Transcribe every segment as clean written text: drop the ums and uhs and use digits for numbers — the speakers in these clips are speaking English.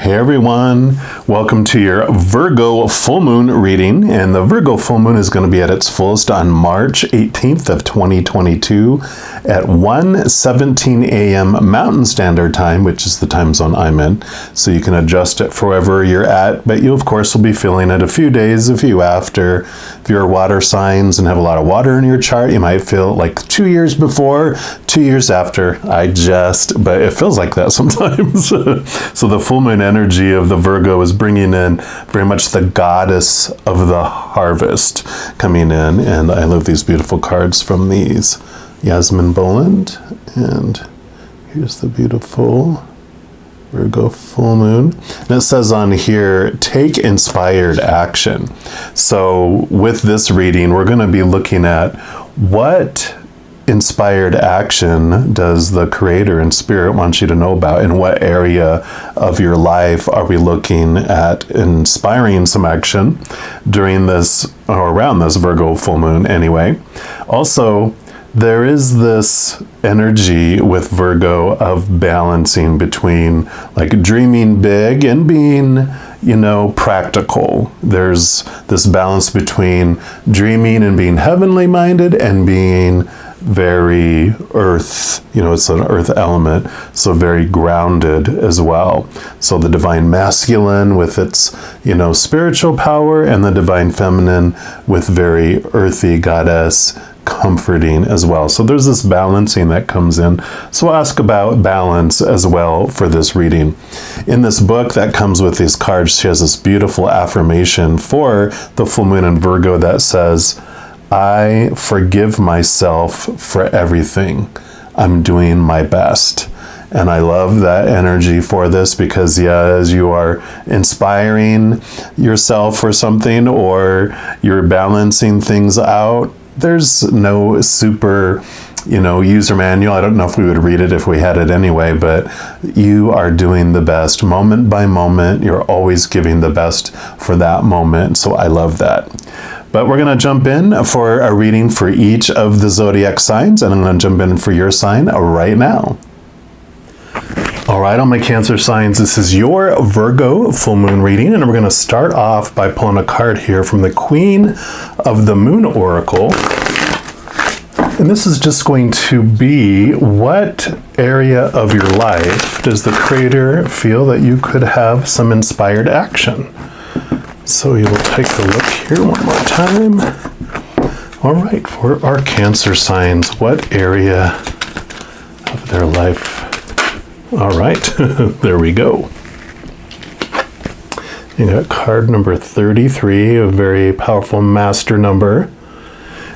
Hey everyone, welcome to your Virgo full moon reading, and the Virgo full moon is going to be at its fullest on March 18th of 2022 at 1:17 a.m. Mountain Standard Time, which is the time zone I'm in, so you can adjust it for wherever you're at, but you of course will be feeling it a few days, a few after. If you're water signs and have a lot of water in your chart, you might feel like 2 years before, 2 years after. But it feels like that sometimes. So the full moon energy of the Virgo is bringing in very much the goddess of the harvest coming in, and I love these beautiful cards from these Yasmin Boland, and here's the beautiful Virgo full moon. And it says on here, take inspired action. So with this reading, we're going to be looking at what inspired action does the Creator and Spirit want you to know about? In what area of your life are we looking at inspiring some action during this, or around this Virgo full moon anyway? Also, there is this energy with Virgo of balancing between like dreaming big and being, practical. There's this balance between dreaming and being heavenly minded and being very earth, it's an earth element, so very grounded as well. So the divine masculine with its, spiritual power, and the divine feminine with very earthy goddess comforting as well. So there's this balancing that comes in. So I'll ask about balance as well for this reading. In this book that comes with these cards, she has this beautiful affirmation for the full moon in Virgo that says, I forgive myself for everything. I'm doing my best. And I love that energy for this because, as you are inspiring yourself for something or you're balancing things out, there's no super, user manual. I don't know if we would read it if we had it anyway, but you are doing the best moment by moment. You're always giving the best for that moment. So I love that. But we're going to jump in for a reading for each of the zodiac signs, and I'm going to jump in for your sign right now. All right, all my Cancer signs, this is your Virgo full moon reading, and we're going to start off by pulling a card here from the Queen of the Moon Oracle. And this is just going to be, what area of your life does the Creator feel that you could have some inspired action? So you will take a look here one more time. All right, for our Cancer signs, what area of their life? All right, there we go. You got card number 33, a very powerful master number.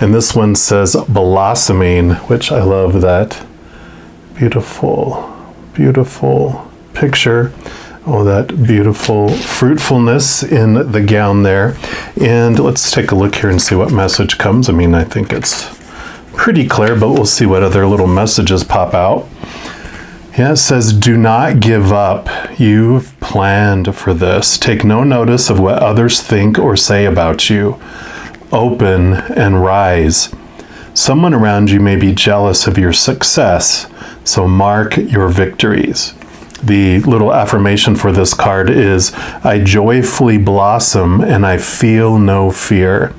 And this one says blossoming, which I love that beautiful, beautiful picture. Oh, that beautiful fruitfulness in the gown there. And let's take a look here and see what message comes. I think it's pretty clear, but we'll see what other little messages pop out. Yeah, it says, do not give up. You've planned for this. Take no notice of what others think or say about you. Open and rise. Someone around you may be jealous of your success, so mark your victories. The little affirmation for this card is, I joyfully blossom and I feel no fear.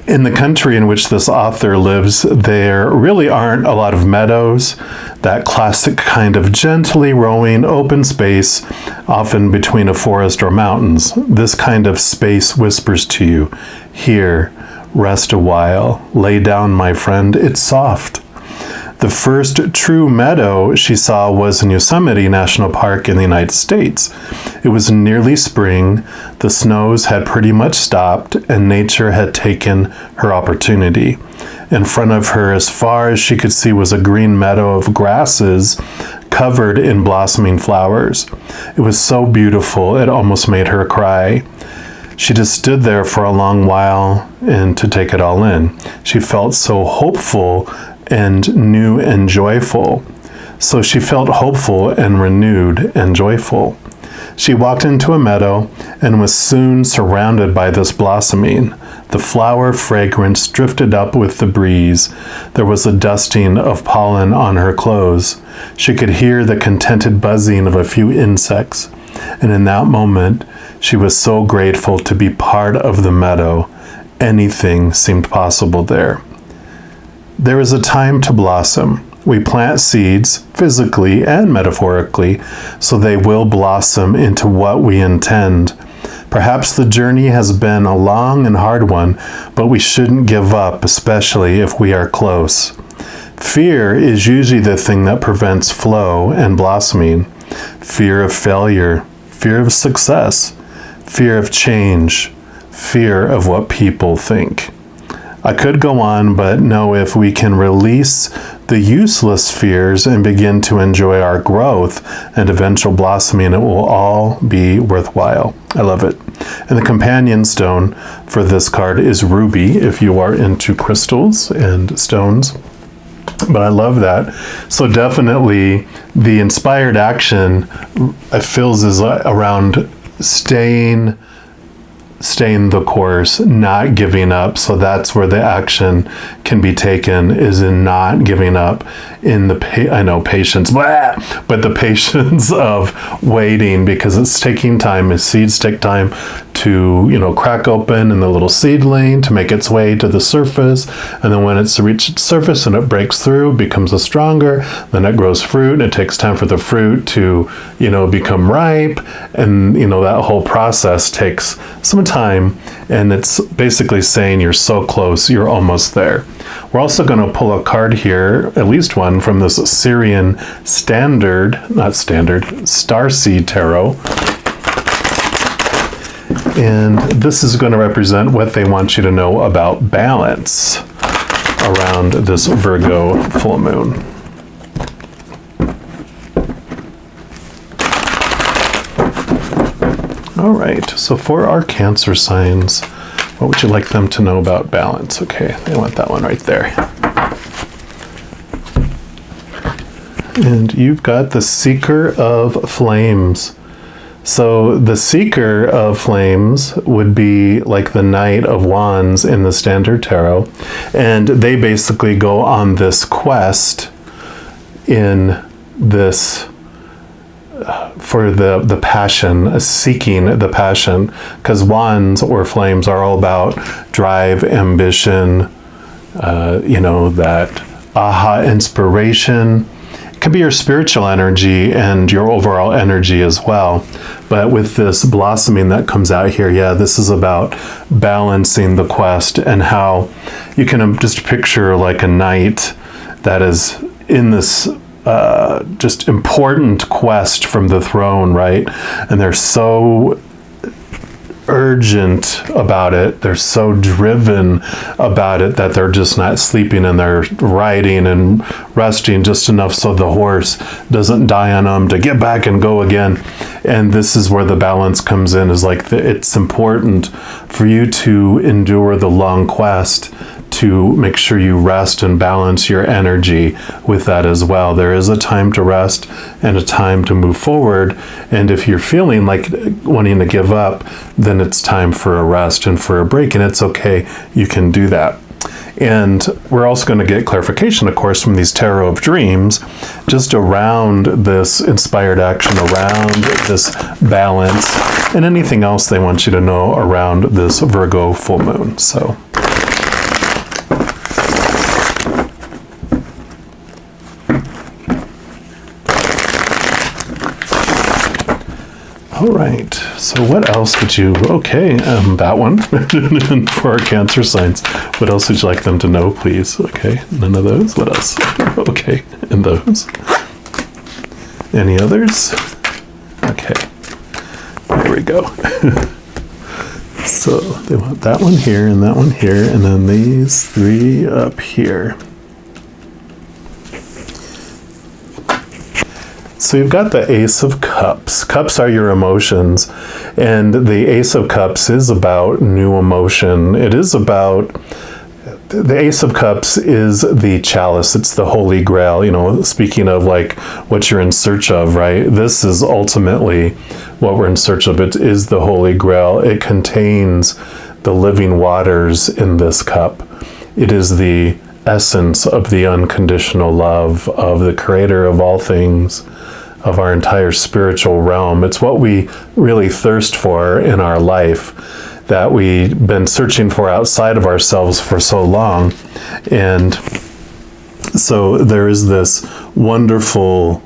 In the country in which this author lives, there really aren't a lot of meadows, that classic kind of gently rolling open space, often between a forest or mountains. This kind of space whispers to you, here, rest a while, lay down, my friend, it's soft. The first true meadow she saw was in Yosemite National Park in the United States. It was nearly spring, the snows had pretty much stopped, and nature had taken her opportunity. In front of her, as far as she could see, was a green meadow of grasses covered in blossoming flowers. It was so beautiful, it almost made her cry. She just stood there for a long while and to take it all in. She felt so hopeful and new and joyful. So she felt hopeful and renewed and joyful. She walked into a meadow and was soon surrounded by this blossoming. The flower fragrance drifted up with the breeze. There was a dusting of pollen on her clothes. She could hear the contented buzzing of a few insects. And in that moment, she was so grateful to be part of the meadow. Anything seemed possible there. There is a time to blossom. We plant seeds, physically and metaphorically, so they will blossom into what we intend. Perhaps the journey has been a long and hard one, but we shouldn't give up, especially if we are close. Fear is usually the thing that prevents flow and blossoming. Fear of failure, fear of success, fear of change, fear of what people think. I could go on, but know if we can release the useless fears and begin to enjoy our growth and eventual blossoming, it will all be worthwhile. I love it. And the companion stone for this card is ruby, if you are into crystals and stones. But I love that. So definitely the inspired action, it feels, is around staying the course, not giving up. So that's where the action can be taken, is in not giving up, in the patience, but the patience of waiting, because it's taking time. As seeds take time to crack open in the little seedling to make its way to the surface, and then when it's reached its surface and it breaks through, it becomes a stronger, then it grows fruit. It takes time for the fruit to become ripe, and that whole process takes some time, and it's basically saying you're so close, you're almost there. We're also going to pull a card here, at least one, from this Sirian Starseed Tarot. And this is going to represent what they want you to know about balance around this Virgo full moon. All right, so for our Cancer signs, what would you like them to know about balance? Okay, they want that one right there. And you've got the Seeker of Flames. So the Seeker of Flames would be like the Knight of Wands in the Standard Tarot. And they basically go on this quest in this for the passion, seeking the passion, because wands or flames are all about drive, ambition, that aha inspiration. It can be your spiritual energy and your overall energy as well. But with this blossoming that comes out here, this is about balancing the quest, and how you can just picture like a knight that is in this just important quest from the throne, right? And they're so urgent about it, they're so driven about it, that they're just not sleeping, and they're riding and resting just enough so the horse doesn't die on them to get back and go again. And this is where the balance comes in, is like it's important for you to endure the long quest, to make sure you rest and balance your energy with that as well. There is a time to rest and a time to move forward. And if you're feeling like wanting to give up, then it's time for a rest and for a break, and it's okay. You can do that. And we're also going to get clarification, of course, from these Tarot of Dreams, just around this inspired action, around this balance, and anything else they want you to know around this Virgo full moon. So all right, so what else would you, that one, for our Cancer signs, what else would you like them to know, please? Okay, none of those, what else? Okay, and those. Any others? Okay, there we go. So they want that one here, and that one here, and then these three up here. So you've got the Ace of Cups. Cups are your emotions, and the Ace of Cups is about new emotion. It is about, the Ace of Cups is the chalice. It's the Holy Grail, speaking of like what you're in search of, right? This is ultimately what we're in search of. It is the Holy Grail. It contains the living waters in this cup. It is the essence of the unconditional love of the creator of all things, of our entire spiritual realm. It's what we really thirst for in our life, that we've been searching for outside of ourselves for so long. And so there is this wonderful,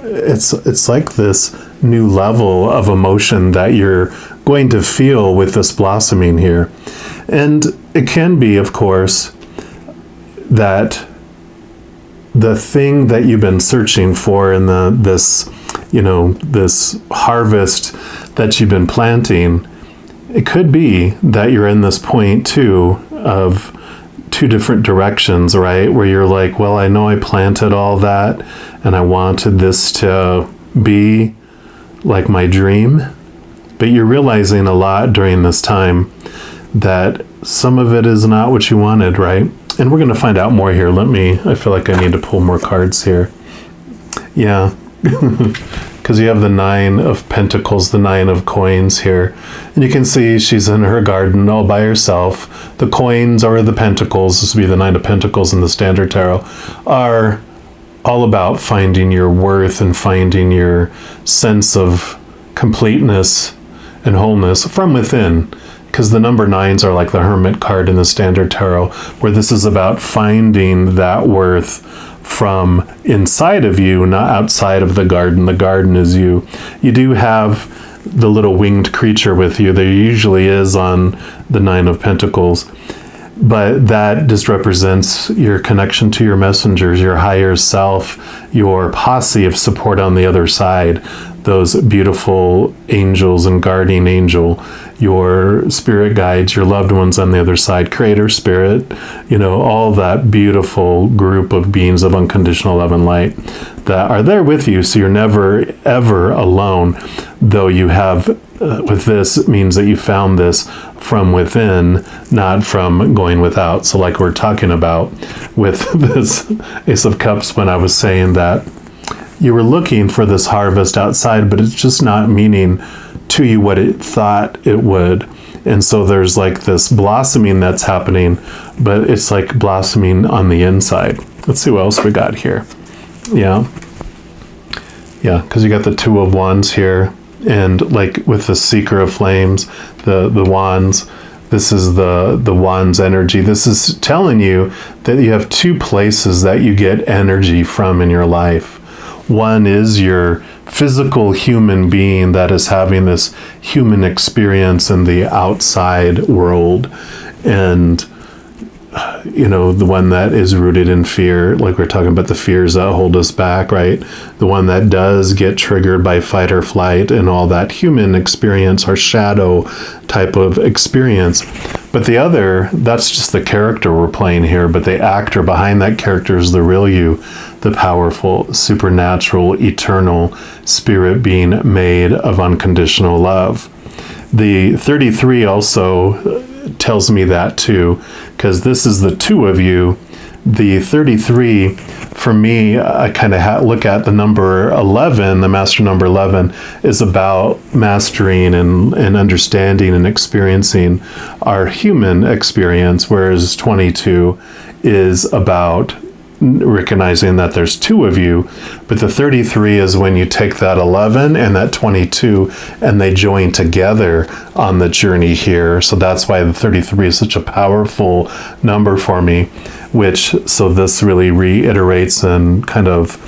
it's like this new level of emotion that you're going to feel with this blossoming here. And it can be, of course, that the thing that you've been searching for in this harvest that you've been planting, it could be that you're in this point too of two different directions, right? Where you're like, well, I know I planted all that and I wanted this to be like my dream, but you're realizing a lot during this time that some of it is not what you wanted, right? And we're going to find out more here. I feel like I need to pull more cards here. Yeah, because you have the 9 of Pentacles, the 9 of Coins here. And you can see she's in her garden all by herself. The coins or the pentacles, this would be the 9 of Pentacles in the Standard Tarot, are all about finding your worth and finding your sense of completeness and wholeness from within. Because the number 9s are like the Hermit card in the Standard Tarot, where this is about finding that worth from inside of you, not outside of the garden. The garden is you. You do have the little winged creature with you. There usually is on the 9 of Pentacles. But that just represents your connection to your messengers, your higher self, your posse of support on the other side, those beautiful angels and guardian angel, your spirit guides, your loved ones on the other side, creator spirit, all that beautiful group of beings of unconditional love and light that are there with you. So you're never, ever alone, though you have, with this, it means that you found this from within, not from going without. So like we're talking about with this Ace of Cups, when I was saying that you were looking for this harvest outside, but it's just not meaning to you what it thought it would. And so there's like this blossoming that's happening, but it's like blossoming on the inside. Let's see what else we got here. Yeah, because you got the 2 of Wands here, and like with the Seeker of Flames, the Wands, this is the Wands energy. This is telling you that you have 2 places that you get energy from in your life. One is your physical human being that is having this human experience in the outside world, and the one that is rooted in fear, like we're talking about the fears that hold us back, right? The one that does get triggered by fight or flight and all that human experience or shadow type of experience. But the other, that's just the character we're playing here, but the actor behind that character is the real you, the powerful, supernatural, eternal spirit being made of unconditional love. The 33 also tells me that too, because this is the 2 of you. The 33, for me, I kind of look at the number 11, the master number 11, is about mastering and understanding and experiencing our human experience, whereas 22 is about recognizing that there's 2 of you. But the 33 is when you take that 11 and that 22 and they join together on the journey here. So that's why the 33 is such a powerful number for me, so this really reiterates and kind of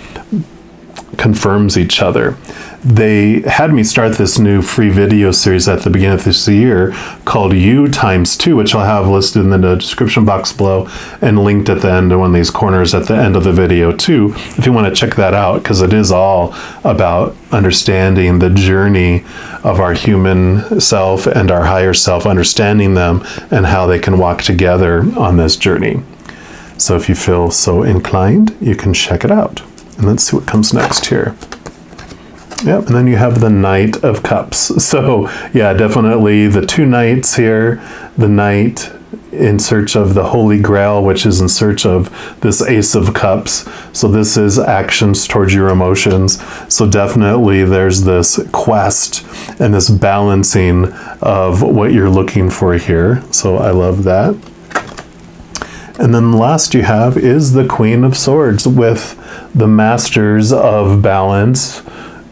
confirms each other. They had me start this new free video series at the beginning of this year called You ×2, which I'll have listed in the description box below and linked at the end of one of these corners at the end of the video too, if you want to check that out, because it is all about understanding the journey of our human self and our higher self, understanding them and how they can walk together on this journey. So if you feel so inclined, you can check it out. And let's see what comes next here. Yep, and then you have the Knight of Cups. So yeah, definitely the 2 knights here, the Knight in search of the Holy Grail, which is in search of this Ace of Cups. So this is actions towards your emotions. So definitely there's this quest and this balancing of what you're looking for here. So I love that. And then last you have is the Queen of Swords with the Masters of Balance,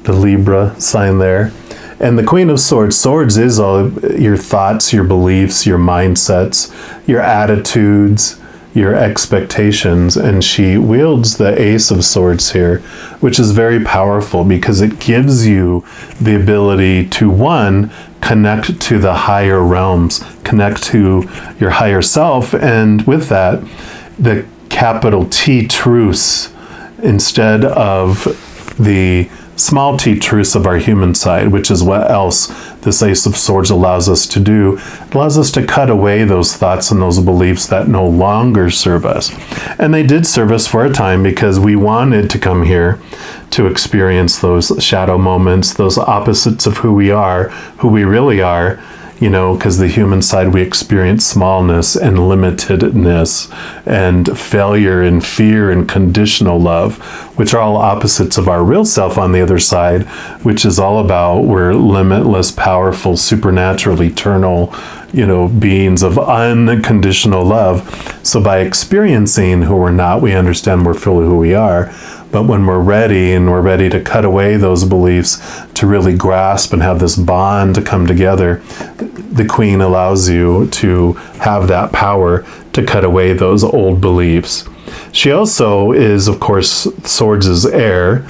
the Libra sign there. And the Queen of Swords, swords is all your thoughts, your beliefs, your mindsets, your attitudes, your expectations. And she wields the Ace of Swords here, which is very powerful because it gives you the ability to, one, connect to the higher realms, connect to your higher self. And with that, the capital T truths instead of the small t truths of our human side, which is what else this Ace of Swords allows us to do. It allows us to cut away those thoughts and those beliefs that no longer serve us. And they did serve us for a time because we wanted to come here to experience those shadow moments, those opposites of who we are, who we really are, you know, because the human side, we experience smallness and limitedness and failure and fear and conditional love, which are all opposites of our real self on the other side, which is all about we're limitless, powerful, supernatural, eternal, you know, beings of unconditional love. So by experiencing who we're not, we understand we're fully who we are. But when we're ready and we're ready to cut away those beliefs, to really grasp and have this bond to come together, the Queen allows you to have that power to cut away those old beliefs. She also is, of course, Swords' heir,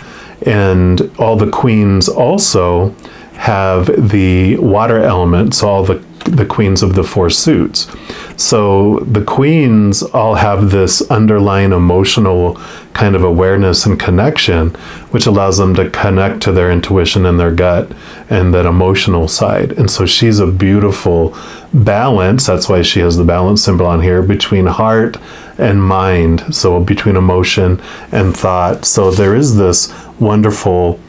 and all the queens also have the water element, so all the queens of the four suits. So the queens all have this underlying emotional kind of awareness and connection, which allows them to connect to their intuition and their gut and that emotional side. And so she's a beautiful balance. That's why she has the balance symbol on here between heart and mind. So between emotion and thought. So there is this wonderful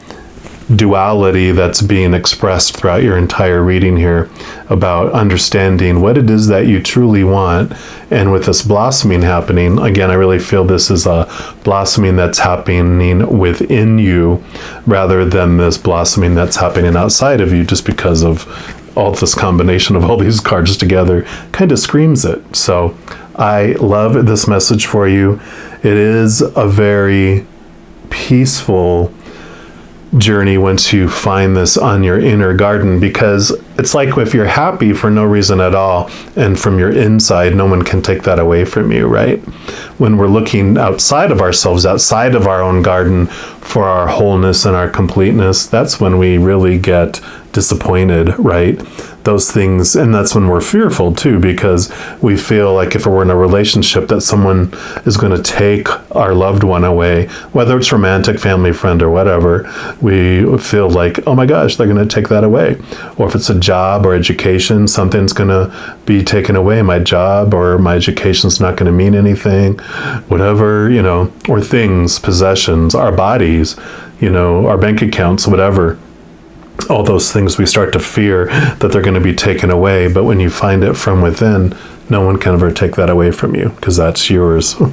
duality that's being expressed throughout your entire reading here about understanding what it is that you truly want. And with this blossoming happening, again, I really feel this is a blossoming that's happening within you rather than this blossoming that's happening outside of you, just because of all this combination of all these cards together kind of screams it. So I love this message for you. It is a very peaceful journey once you find this on your inner garden, because it's like if you're happy for no reason at all and from your inside, no one can take that away from you, right? When we're looking outside of ourselves, outside of our own garden for our wholeness and our completeness, that's when we really get disappointed, right? Those things, and that's when we're fearful too, because we feel like if we're in a relationship that someone is going to take our loved one away, whether it's romantic, family, friend, or whatever, we feel like, oh my gosh, they're going to take that away. Or if it's a job or education, something's going to be taken away, my job or my education's not going to mean anything, whatever, you know, or things, possessions, our bodies, you know, our bank accounts, whatever. All those things we start to fear that they're going to be taken away. But when you find it from within, no one can ever take that away from you because that's yours. All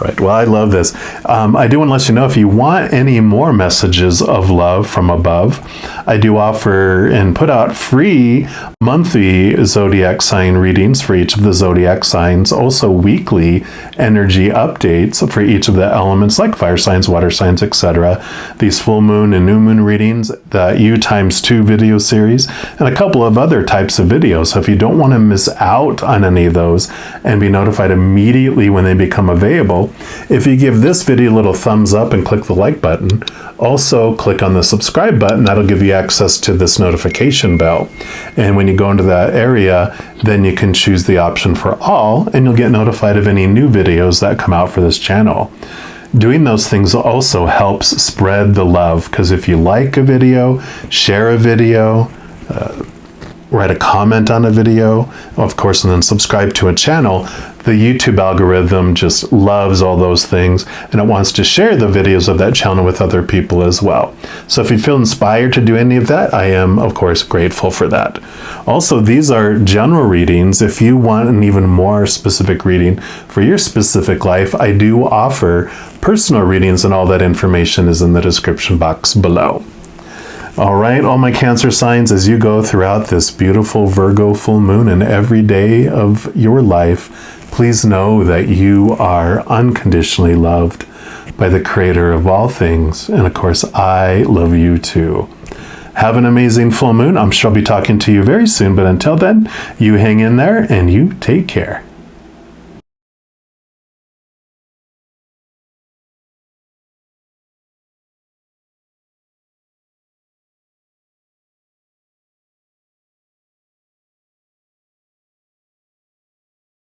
right. Well, I love this. I do want to let you know if you want any more messages of love from above, I do offer and put out free monthly zodiac sign readings for each of the zodiac signs, also weekly energy updates for each of the elements like fire signs, water signs, etc. These full moon and new moon readings, the U×2 video series, and a couple of other types of videos. So if you don't want to miss out on any of those and be notified immediately when they become available, if you give this video a little thumbs up and click the like button, also click on the subscribe button, that'll give you access to this notification bell. And when you go into that area, then you can choose the option for all, and you'll get notified of any new videos that come out for this channel. Doing those things also helps spread the love, because if you like a video, share a video, write a comment on a video, of course, and then subscribe to a channel, the YouTube algorithm just loves all those things, and it wants to share the videos of that channel with other people as well. So if you feel inspired to do any of that, I am, of course, grateful for that. Also, these are general readings. If you want an even more specific reading for your specific life, I do offer personal readings, and all that information is in the description box below. All right, all my Cancer signs, as you go throughout this beautiful Virgo full moon and every day of your life, please know that you are unconditionally loved by the Creator of all things. And of course, I love you too. Have an amazing full moon. I'm sure I'll be talking to you very soon. But until then, you hang in there and you take care.